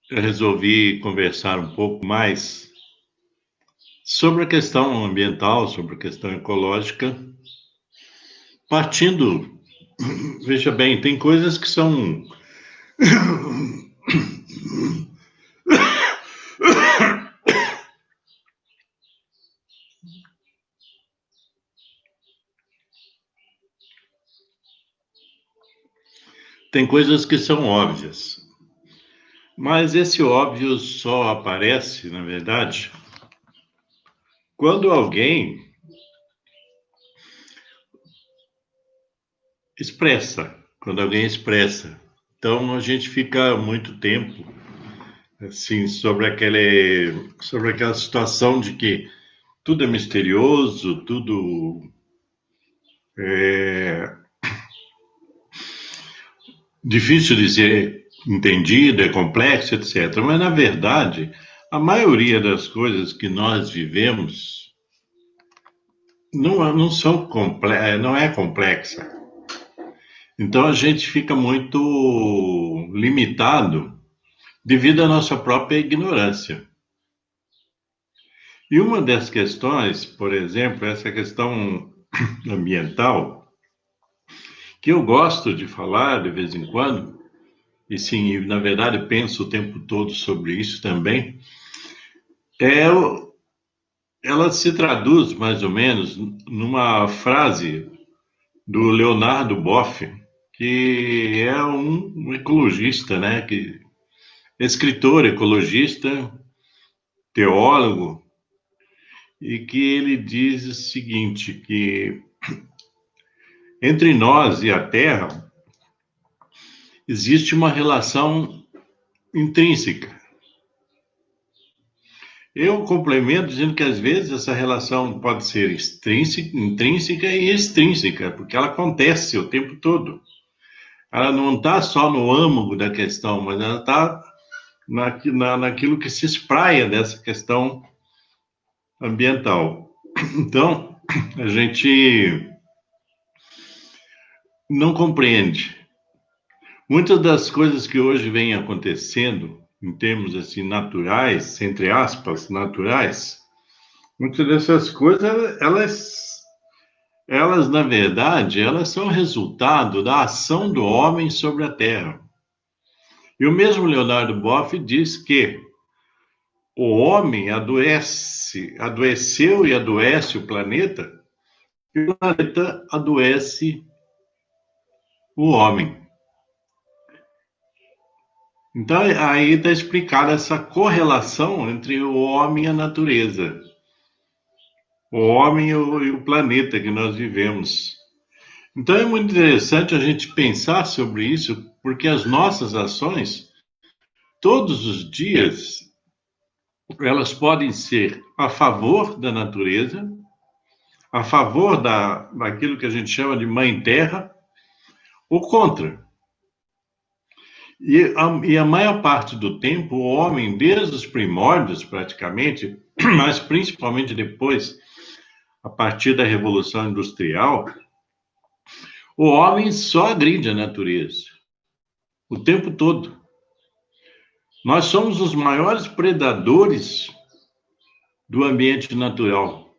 eu resolvi conversar um pouco mais sobre a questão ambiental, sobre a questão ecológica, partindo, veja bem, tem coisas que são tem coisas que são óbvias, mas esse óbvio só aparece, na verdade, quando alguém expressa, quando alguém expressa. Então a gente fica muito tempo assim sobre aquela situação de que tudo é misterioso, tudo é difícil de ser entendido, é complexo, etc. Mas, na verdade, a maioria das coisas que nós vivemos não são não é complexa. Então, a gente fica muito limitado devido à nossa própria ignorância. E uma das questões, por exemplo, essa questão ambiental, que eu gosto de falar de vez em quando, e sim, na verdade penso o tempo todo sobre isso também, é, ela se traduz mais ou menos numa frase do Leonardo Boff, que é um ecologista, né? Escritor, ecologista, teólogo, e que ele diz o seguinte, que entre nós e a Terra existe uma relação intrínseca. Eu complemento dizendo que às vezes essa relação pode ser intrínseca e extrínseca, porque ela acontece o tempo todo. Ela não está só no âmago da questão, mas ela está naquilo que se espraia dessa questão ambiental. Então, a gente não compreende. Muitas das coisas que hoje vêm acontecendo, em termos assim naturais, entre aspas, naturais, muitas dessas coisas, elas na verdade, elas são resultado da ação do homem sobre a Terra. E o mesmo Leonardo Boff diz que o homem adoeceu e adoece o planeta, e o planeta adoece o homem. Então, aí está explicada essa correlação entre o homem e a natureza, o homem e o planeta que nós vivemos. Então, é muito interessante a gente pensar sobre isso, porque as nossas ações, todos os dias, elas podem ser a favor da natureza, a favor daquilo que a gente chama de Mãe Terra, ou contra. E a maior parte do tempo, o homem, desde os primórdios praticamente, mas principalmente depois, a partir da Revolução Industrial, o homem só agride a natureza, o tempo todo. Nós somos os maiores predadores do ambiente natural.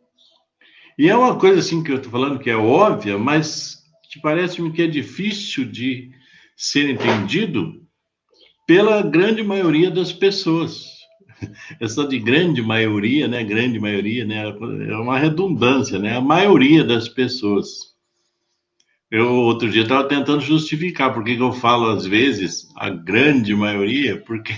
E é uma coisa assim que eu estou falando que é óbvia, mas que parece-me que é difícil de ser entendido pela grande maioria das pessoas. Essa de grande maioria, né? Grande maioria, né? É uma redundância, né? A maioria das pessoas. Eu outro dia estava tentando justificar por que eu falo às vezes a grande maioria, porque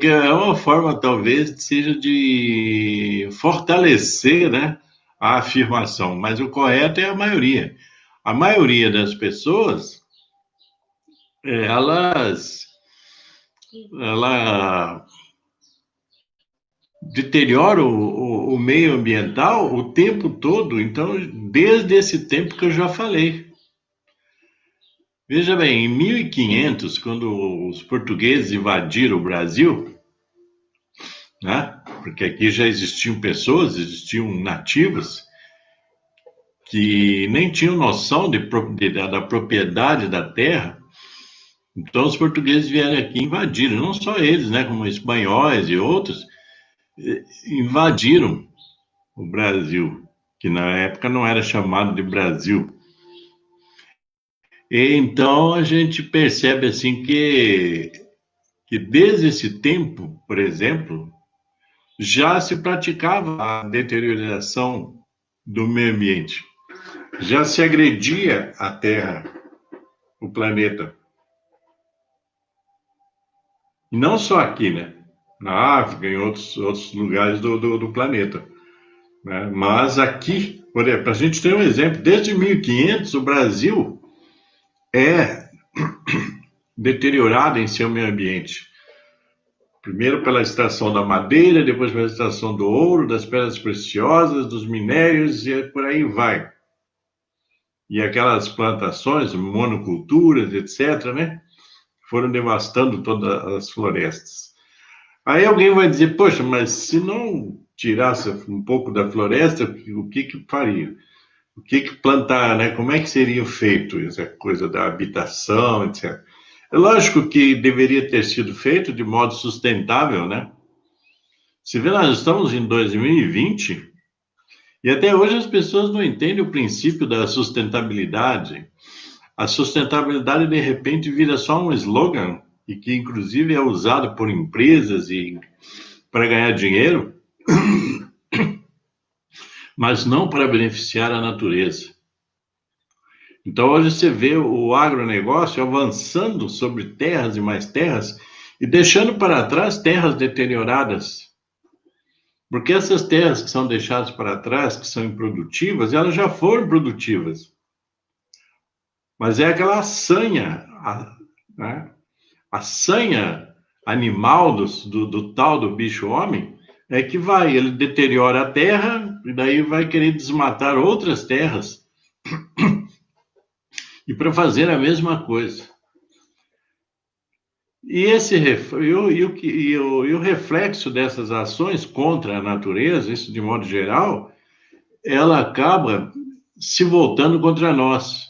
é uma forma talvez seja de fortalecer, né, a afirmação, mas o correto é a maioria. A maioria das pessoas, elas ela deteriora o meio ambiental o tempo todo, então, desde esse tempo que eu já falei. Veja bem, em 1500, quando os portugueses invadiram o Brasil, né? Porque aqui já existiam pessoas, existiam nativos que nem tinham noção da propriedade da terra, Então, os portugueses vieram aqui e invadiram, não só eles, né, como espanhóis e outros, invadiram o Brasil, que na época não era chamado de Brasil. E então a gente percebe assim que desde esse tempo, por exemplo, já se praticava a deterioração do meio ambiente, já se agredia a Terra, o planeta. E não só aqui, né? Na África, em outros lugares do planeta. Né? Mas aqui, por exemplo, para a gente ter um exemplo, desde 1500 o Brasil é deteriorado em seu meio ambiente. Primeiro pela extração da madeira, depois pela extração do ouro, das pedras preciosas, dos minérios e por aí vai. E aquelas plantações, monoculturas, etc., né? Foram devastando todas as florestas. Aí alguém vai dizer, poxa, mas se não tirasse um pouco da floresta, o que faria? O que plantar, né? Como é que seria feito essa coisa da habitação, etc. É lógico que deveria ter sido feito de modo sustentável, né? Se vê, nós estamos em 2020 e até hoje as pessoas não entendem o princípio da sustentabilidade. A sustentabilidade, de repente, vira só um slogan e que, inclusive, é usado por empresas e para ganhar dinheiro, mas não para beneficiar a natureza. Então, hoje você vê o agronegócio avançando sobre terras e mais terras e deixando para trás terras deterioradas. Porque essas terras que são deixadas para trás, que são improdutivas, elas já foram produtivas. Mas é aquela sanha, né? A sanha animal do tal do bicho-homem é que ele deteriora a terra e daí vai querer desmatar outras terras e para fazer a mesma coisa. E, o reflexo dessas ações contra a natureza, isso de modo geral, ela acaba se voltando contra nós.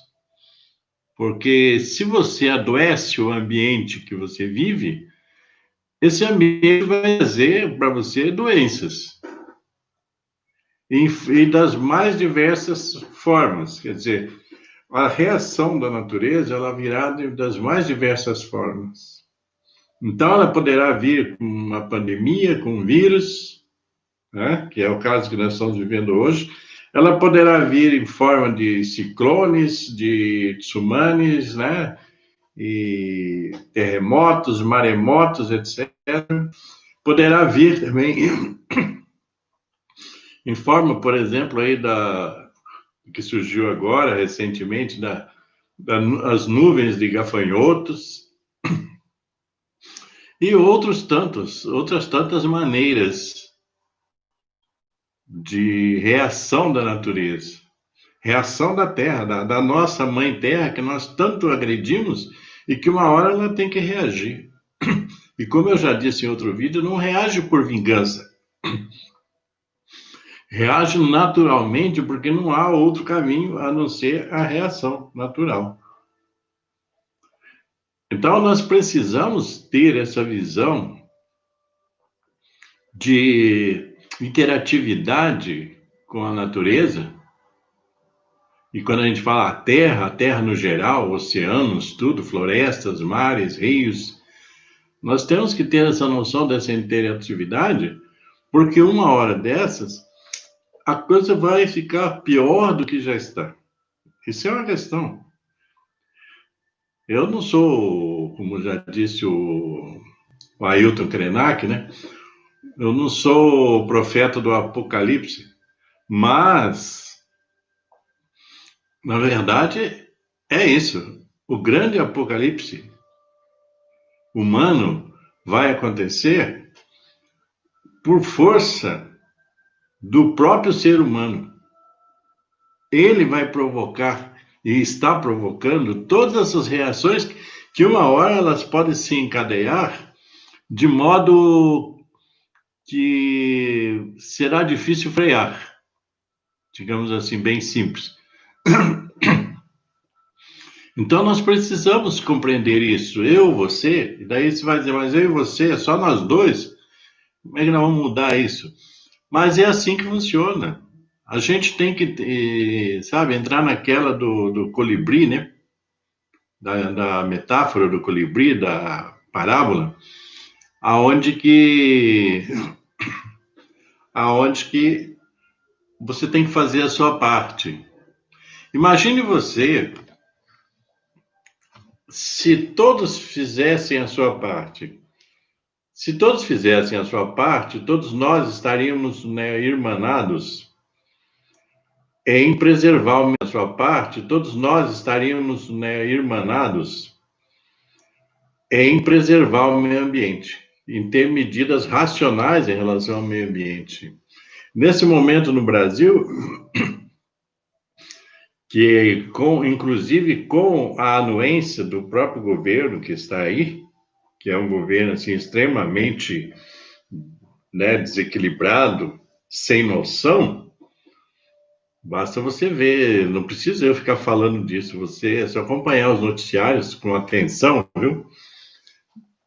Porque se você adoece o ambiente que você vive, esse ambiente vai trazer para você doenças. E das mais diversas formas. Quer dizer, a reação da natureza, ela virá das mais diversas formas. Então, ela poderá vir com uma pandemia, com um vírus, né, que é o caso que nós estamos vivendo hoje. Ela poderá vir em forma de ciclones, de tsunamis, né, e terremotos, maremotos, etc. Poderá vir também em forma, por exemplo, aí que surgiu agora recentemente das nuvens de gafanhotos e outras tantas maneiras de reação da natureza, reação da Terra, da nossa mãe Terra, que nós tanto agredimos e que uma hora ela tem que reagir. E como eu já disse em outro vídeo, não reage por vingança. Reage naturalmente porque não há outro caminho a não ser a reação natural. Então, nós precisamos ter essa visão de interatividade com a natureza. E quando a gente fala a terra no geral, oceanos, tudo, florestas, mares, rios, nós temos que ter essa noção dessa interatividade, porque uma hora dessas, a coisa vai ficar pior do que já está. Isso é uma questão. Eu não sou, como já disse o Ailton Krenak, né? Eu não sou o profeta do Apocalipse, mas, na verdade, é isso. O grande Apocalipse humano vai acontecer por força do próprio ser humano. Ele vai provocar e está provocando todas essas reações que uma hora elas podem se encadear de modo que será difícil frear, digamos assim, bem simples. Então, nós precisamos compreender isso. Eu, você, e daí você vai dizer, mas eu e você, só nós dois? Como é que nós vamos mudar isso? Mas é assim que funciona. A gente tem que, sabe, entrar naquela do colibri, né? Da metáfora do colibri, da parábola, aonde que, aonde que você tem que fazer a sua parte. Imagine você se todos fizessem a sua parte. Se todos fizessem a sua parte, todos nós estaríamos, né, irmanados em preservar a sua parte, todos nós estaríamos, né, irmanados em preservar o meio ambiente, em ter medidas racionais em relação ao meio ambiente. Nesse momento no Brasil, que inclusive com a anuência do próprio governo que está aí, que é um governo assim extremamente, né, desequilibrado, sem noção, basta você ver, não precisa eu ficar falando disso, você é só acompanhar os noticiários com atenção, viu?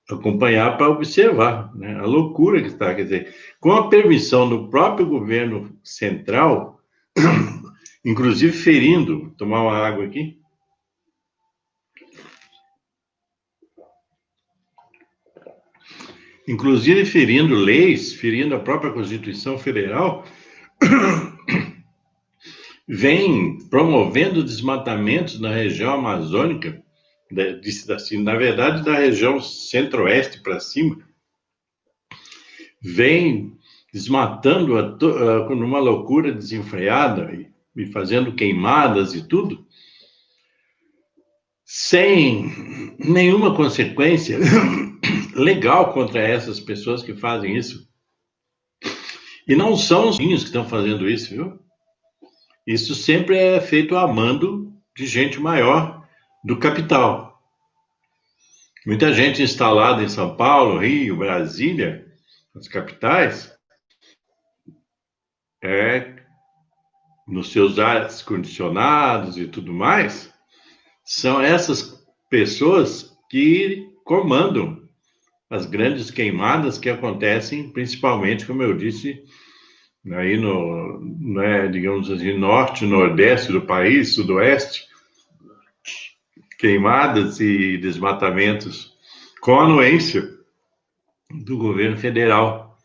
Acompanhar para observar, né, a loucura que está, quer dizer, com a permissão do próprio governo central, inclusive ferindo, tomar uma água aqui, inclusive ferindo leis, ferindo a própria Constituição Federal, vem promovendo desmatamentos na região amazônica, assim, na verdade, da região centro-oeste para cima, vem desmatando numa loucura desenfreada e fazendo queimadas e tudo, sem nenhuma consequência legal contra essas pessoas que fazem isso. E não são os vinhos que estão fazendo isso, viu? Isso sempre é feito a mando de gente maior do capital. Muita gente instalada em São Paulo, Rio, Brasília, as capitais, nos seus ares condicionados e tudo mais, são essas pessoas que comandam as grandes queimadas que acontecem, principalmente, como eu disse, aí no, né, digamos assim, norte, nordeste do país, sudoeste, queimadas e desmatamentos com anuência do governo federal.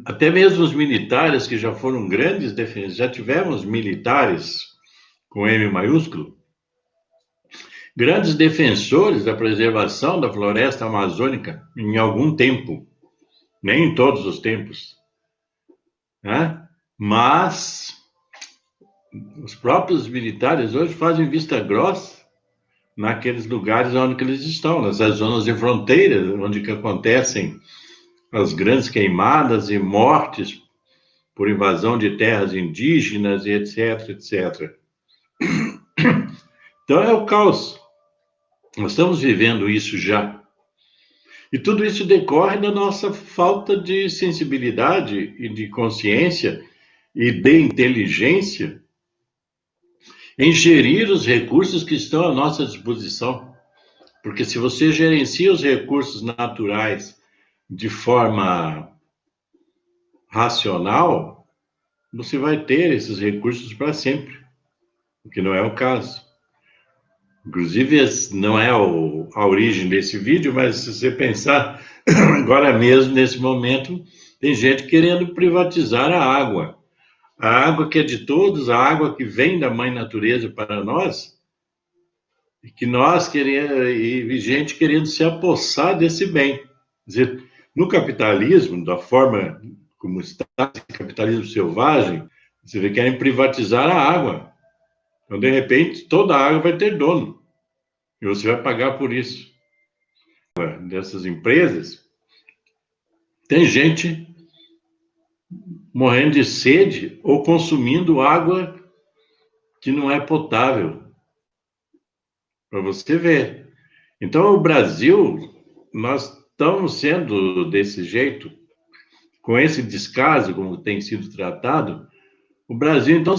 Até mesmo os militares, que já foram grandes defensores, já tivemos militares com M maiúsculo, grandes defensores da preservação da floresta amazônica em algum tempo, nem em todos os tempos, né? Mas os próprios militares hoje fazem vista grossa naqueles lugares onde eles estão, nessas zonas de fronteira, onde que acontecem as grandes queimadas e mortes por invasão de terras indígenas e etc, etc. Então é o caos. Nós estamos vivendo isso já. E tudo isso decorre da nossa falta de sensibilidade e de consciência e de inteligência em gerir os recursos que estão à nossa disposição. Porque se você gerencia os recursos naturais de forma racional, você vai ter esses recursos para sempre, o que não é o caso. Inclusive, não é a origem desse vídeo, mas se você pensar, agora mesmo, nesse momento, tem gente querendo privatizar a água. A água que é de todos, a água que vem da mãe natureza para nós, e que nós queremos, e gente querendo se apossar desse bem. Quer dizer, no capitalismo, da forma como está, esse capitalismo selvagem, você vê que querem privatizar a água. Então, de repente, toda a água vai ter dono. E você vai pagar por isso. Dessas empresas, tem gente morrendo de sede ou consumindo água que não é potável. Para você ver. Então, o Brasil, nós estamos sendo desse jeito, com esse descaso, como tem sido tratado, O Brasil, então,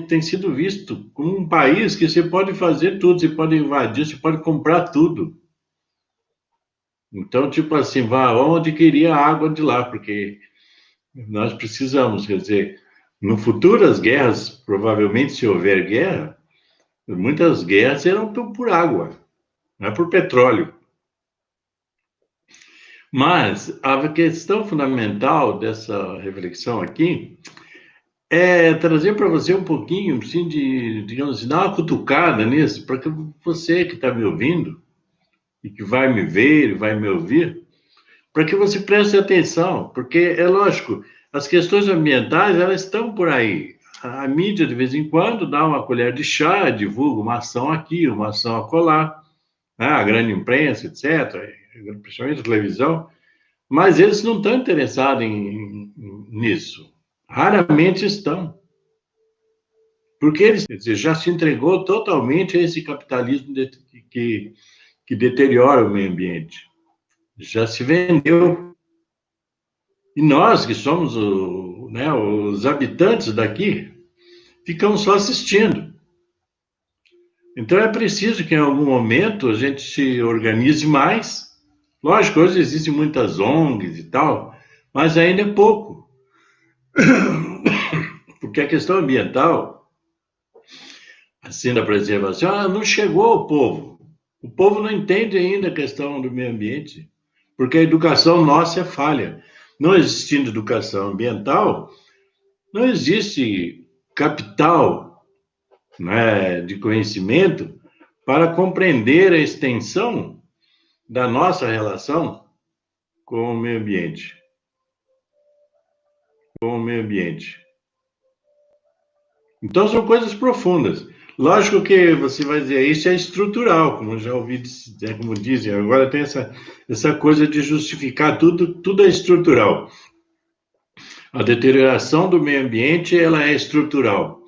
tem sido visto como um país que você pode fazer tudo, você pode invadir, você pode comprar tudo. Então, tipo assim, vamos adquirir a água de lá, porque nós precisamos, quer dizer, no futuro as guerras, provavelmente se houver guerra, muitas guerras serão por água, não é por petróleo. Mas a questão fundamental dessa reflexão aqui é trazer para você um pouquinho, assim, digamos assim, dar uma cutucada nisso, para que você que está me ouvindo e que vai me ver e vai me ouvir, para que você preste atenção, porque é lógico, as questões ambientais, elas estão por aí. A mídia, de vez em quando, dá uma colher de chá, divulga uma ação aqui, uma ação acolá, né? A grande imprensa, etc., principalmente a televisão, mas eles não estão interessados nisso. Raramente estão. Porque eles, quer dizer, já se entregou totalmente a esse capitalismo que deteriora o meio ambiente. Já se vendeu. E nós, que somos né, os habitantes daqui, ficamos só assistindo. Então é preciso que em algum momento a gente se organize mais. Lógico, hoje existem muitas ONGs e tal, mas ainda é pouco. Porque a questão ambiental, assim, da preservação, ela não chegou ao povo. O povo não entende ainda a questão do meio ambiente, porque a educação nossa é falha. Não existindo educação ambiental, não existe capital, né, de conhecimento para compreender a extensão da nossa relação com o meio ambiente. Com o meio ambiente. Então são coisas profundas. Lógico que você vai dizer, isso é estrutural, como eu já ouvi, né, como dizem, agora tem essa coisa de justificar tudo é estrutural. A deterioração do meio ambiente, ela é estrutural.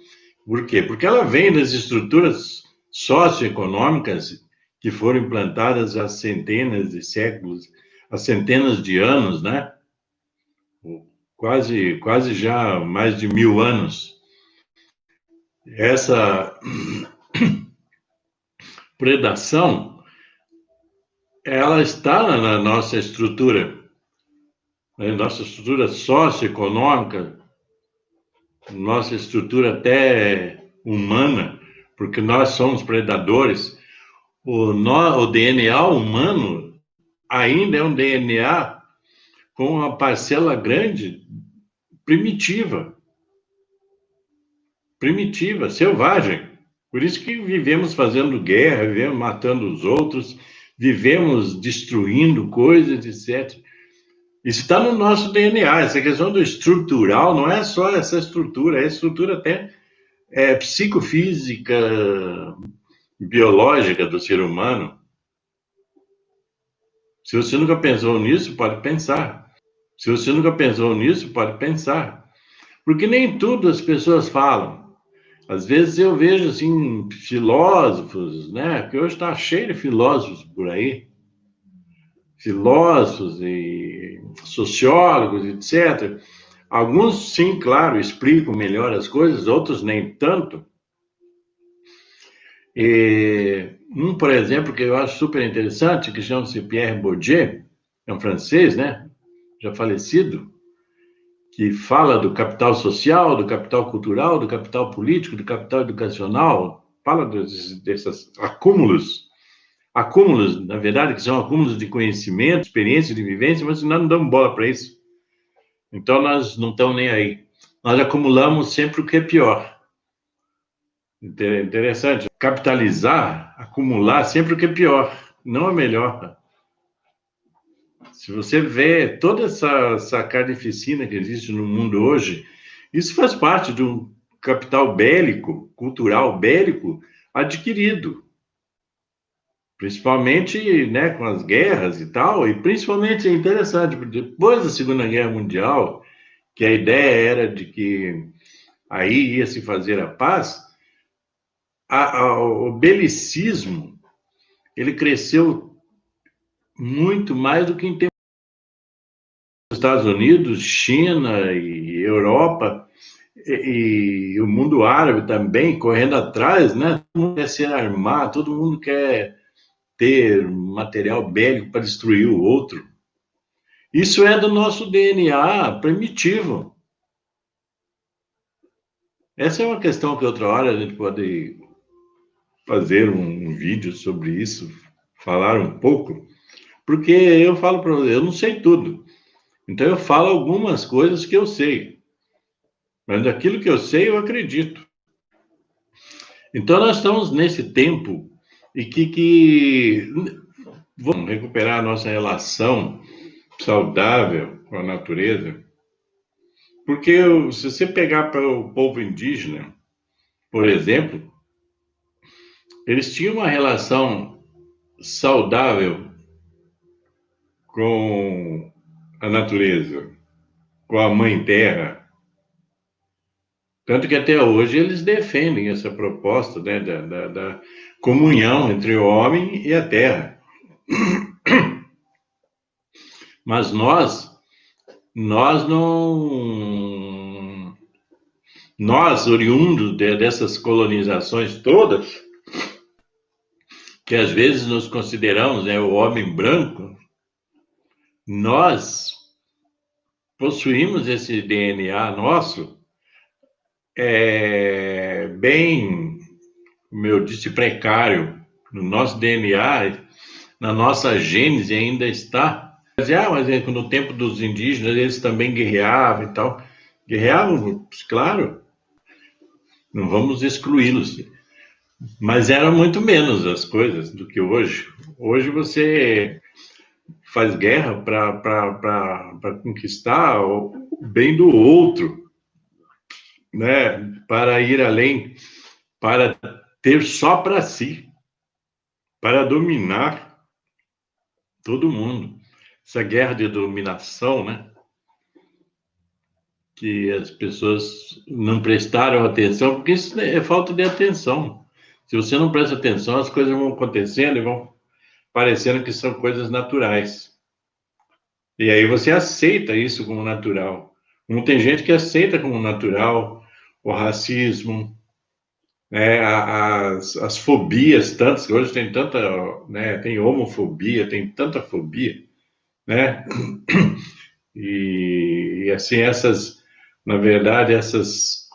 Por quê? Porque ela vem das estruturas socioeconômicas que foram implantadas há centenas de séculos, há centenas de anos, né? Quase já mais de 1000 anos. Essa predação, ela está na nossa estrutura, né? Nossa estrutura socioeconômica, nossa estrutura até humana, porque nós somos predadores. O DNA humano ainda é um DNA com uma parcela grande primitiva, selvagem. Por isso que vivemos fazendo guerra, vivemos matando os outros, vivemos destruindo coisas, etc. Isso está no nosso DNA. Essa questão do estrutural não é só essa estrutura, é a estrutura até psicofísica, biológica do ser humano. Se você nunca pensou nisso, pode pensar. Se você nunca pensou nisso, pode pensar. Porque nem tudo as pessoas falam. Às vezes eu vejo, assim, filósofos, né? Porque hoje está cheio de filósofos por aí. Filósofos e sociólogos, etc. Alguns, sim, claro, explicam melhor as coisas, outros nem tanto. Por exemplo, que eu acho super interessante, que chama-se Pierre Bourdieu, é um francês, né? Já falecido, que fala do capital social, do capital cultural, do capital político, do capital educacional, fala desses acúmulos, na verdade, que são acúmulos de conhecimento, experiência, de vivência, mas nós não damos bola para isso. Então, nós não estamos nem aí. Nós acumulamos sempre o que é pior. Interessante. Capitalizar, acumular sempre o que é pior, não é melhor. Se você vê toda essa carnificina que existe no mundo hoje, isso faz parte de um capital bélico, cultural bélico, adquirido. Principalmente, né, com as guerras e tal, e principalmente é interessante, porque depois da Segunda Guerra Mundial, que a ideia era de que aí ia se fazer a paz, o belicismo, ele cresceu muito mais do que em Estados Unidos, China e Europa, e o mundo árabe também correndo atrás, né? Todo mundo quer se armar, todo mundo quer ter material bélico para destruir o outro. Isso é do nosso DNA primitivo. Essa é uma questão que outra hora a gente pode fazer um vídeo sobre isso, falar um pouco, porque eu falo para você, eu não sei tudo. Então eu falo algumas coisas que eu sei, mas daquilo que eu sei eu acredito. Então nós estamos nesse tempo e que vamos recuperar a nossa relação saudável com a natureza, porque se você pegar para o povo indígena, por exemplo, eles tinham uma relação saudável com a natureza, com a mãe terra. Tanto que até hoje eles defendem essa proposta, né, da comunhão entre o homem e a terra. Mas nós não, nós oriundos dessas colonizações todas, que às vezes nos consideramos, né, o homem branco, nós possuímos esse DNA nosso, bem, como eu disse, precário. No nosso DNA, na nossa gênese ainda está. Mas no tempo dos indígenas eles também guerreavam e tal. Guerreavam, claro, não vamos excluí-los. Mas era muito menos as coisas do que hoje. Hoje você faz guerra para conquistar o bem do outro, né? Para ir além, para ter só para si, para dominar todo mundo. Essa guerra de dominação, né? Que as pessoas não prestaram atenção, porque isso é falta de atenção. Se você não presta atenção, as coisas vão acontecendo e vão parecendo que são coisas naturais. E aí você aceita isso como natural. Não tem gente que aceita como natural o racismo, né, as fobias tantas, que hoje tem tanta, né, tem homofobia, tem tanta fobia, né? E assim, na verdade, essas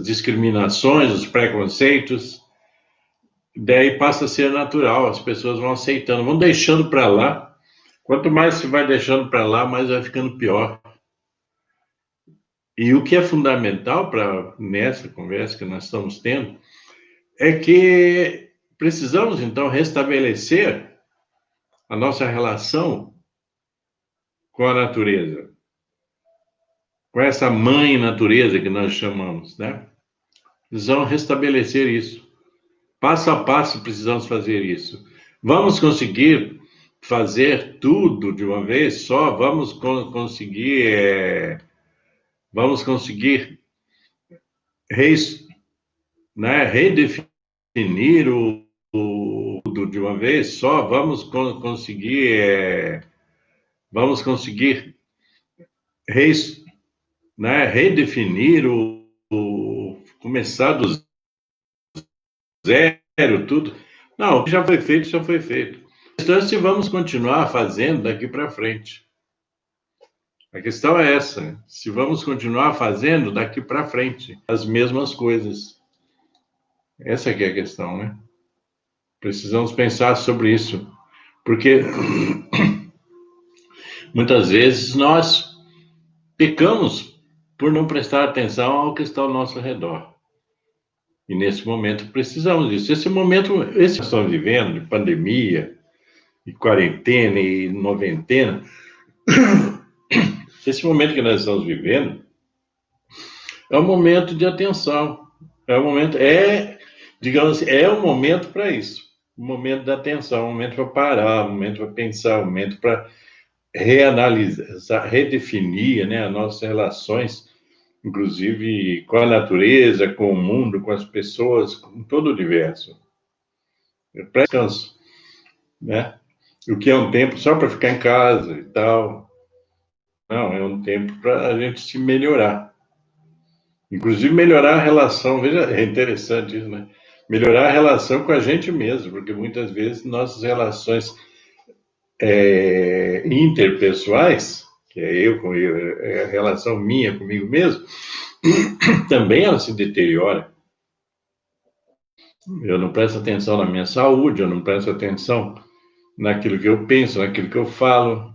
discriminações, os preconceitos, daí passa a ser natural, as pessoas vão aceitando, vão deixando para lá. Quanto mais se vai deixando para lá, mais vai ficando pior. E o que é fundamental para nessa conversa que nós estamos tendo é que precisamos então restabelecer a nossa relação com a natureza, com essa mãe natureza que nós chamamos, né? Precisamos restabelecer isso. Passo a passo precisamos fazer isso. Vamos conseguir fazer tudo de uma vez só? Vamos conseguir né, redefinir o tudo de uma vez só? Vamos conseguir né, redefinir começar do zero tudo? Não, o que já foi feito, já foi feito. A questão é se vamos continuar fazendo daqui para frente. A questão é essa, se vamos continuar fazendo daqui para frente as mesmas coisas. Essa que é a questão, né? Precisamos pensar sobre isso, porque muitas vezes nós pecamos por não prestar atenção ao que está ao nosso redor. E nesse momento precisamos disso. Esse momento, esse que nós estamos vivendo, de pandemia, e quarentena e noventena, esse momento que nós estamos vivendo é um momento de atenção. Digamos assim, é um momento para isso. Um momento da atenção, um momento para parar, um momento para pensar, um momento para reanalisar, redefinir, né, as nossas relações, inclusive com a natureza, com o mundo, com as pessoas, com todo o universo. Para descanso, né? O que é um tempo só para ficar em casa e tal. Não, é um tempo para a gente se melhorar. Inclusive melhorar a relação, veja, é interessante isso, né? Melhorar a relação com a gente mesmo, porque muitas vezes nossas relações interpessoais, que é eu com eu, é a relação minha comigo mesmo, também ela se deteriora. Eu não presto atenção na minha saúde, eu não presto atenção naquilo que eu penso, naquilo que eu falo.